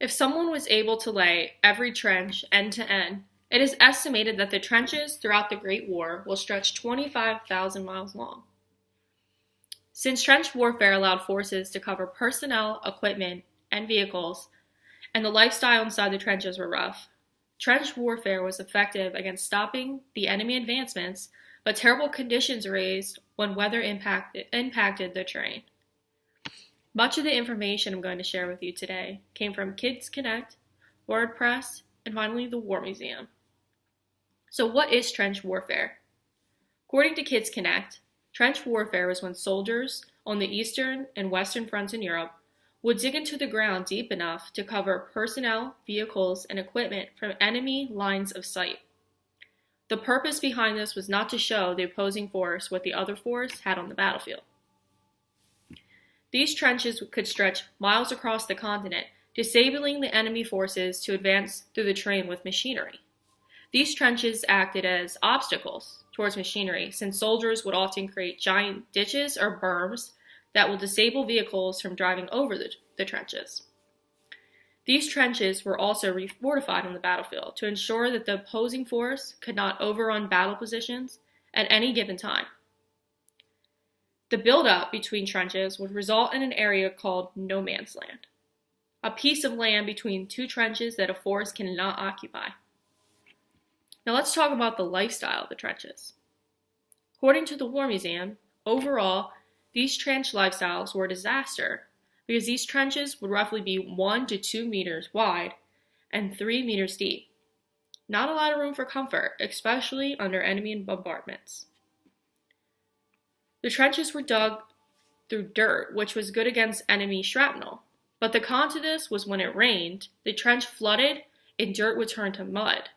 If someone was able to lay every trench end to end, it is estimated that the trenches throughout the Great War will stretch 25,000 miles long. Since trench warfare allowed forces to cover personnel, equipment, and vehicles, and the lifestyle inside the trenches were rough, trench warfare was effective against stopping the enemy advancements, but terrible conditions arose when weather impacted the terrain. Much of the information I'm going to share with you today came from Kids Connect, WordPress, and finally the War Museum. So what is trench warfare? According to Kids Connect, trench warfare was when soldiers on the eastern and western fronts in Europe would dig into the ground deep enough to cover personnel, vehicles, and equipment from enemy lines of sight. The purpose behind this was not to show the opposing force what the other force had on the battlefield. These trenches could stretch miles across the continent, disabling the enemy forces to advance through the terrain with machinery. These trenches acted as obstacles towards machinery, since soldiers would often create giant ditches or berms that will disable vehicles from driving over the trenches. These trenches were also refortified on the battlefield to ensure that the opposing force could not overrun battle positions at any given time. The buildup between trenches would result in an area called no man's land, a piece of land between two trenches that a force cannot occupy. Now let's talk about the lifestyle of the trenches. According to the War Museum, overall, these trench lifestyles were a disaster because these trenches would roughly be 1 to 2 meters wide and 3 meters deep. Not a lot of room for comfort, especially under enemy bombardments. The trenches were dug through dirt, which was good against enemy shrapnel. But the con to this was when it rained, the trench flooded and dirt would turn to mud.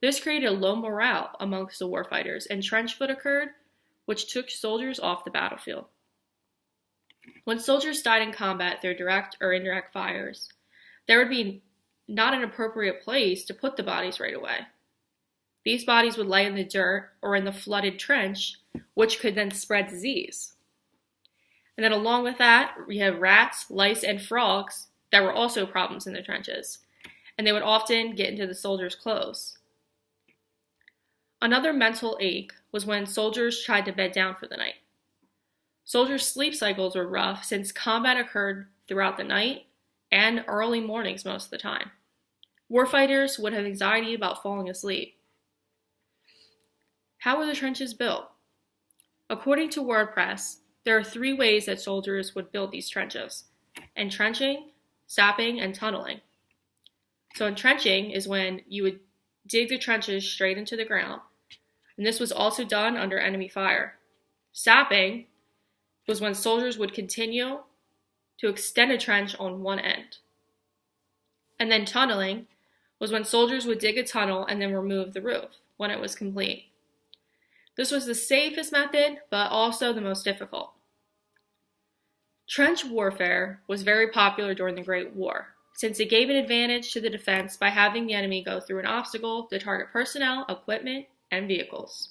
This created a low morale amongst the warfighters, and trench foot occurred, which took soldiers off the battlefield. When soldiers died in combat through direct or indirect fires, there would be not an appropriate place to put the bodies right away. These bodies would lay in the dirt or in the flooded trench, which could then spread disease. And then along with that, we have rats, lice, and frogs that were also problems in the trenches, and they would often get into the soldiers' clothes. Another mental ache was when soldiers tried to bed down for the night. Soldiers' sleep cycles were rough since combat occurred throughout the night and early mornings most of the time. Warfighters would have anxiety about falling asleep. How were the trenches built? According to WordPress, there are 3 ways that soldiers would build these trenches: entrenching, sapping, and tunneling. So entrenching is when you would dig the trenches straight into the ground, and this was also done under enemy fire. Sapping was when soldiers would continue to extend a trench on one end. And then tunneling was when soldiers would dig a tunnel and then remove the roof when it was complete. This was the safest method, but also the most difficult. Trench warfare was very popular during the Great War, since it gave an advantage to the defense by having the enemy go through an obstacle to target personnel, equipment, and vehicles.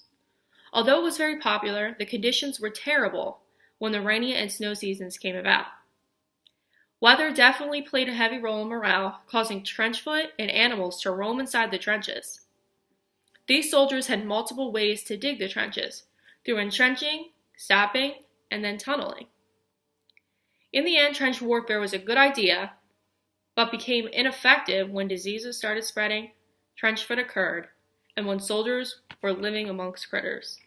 Although it was very popular, the conditions were terrible when the rainy and snow seasons came about. Weather definitely played a heavy role in morale, causing trench foot and animals to roam inside the trenches. These soldiers had multiple ways to dig the trenches, through entrenching, sapping, and then tunneling. In the end, trench warfare was a good idea, but became ineffective when diseases started spreading, trench foot occurred, and when soldiers were living amongst critters.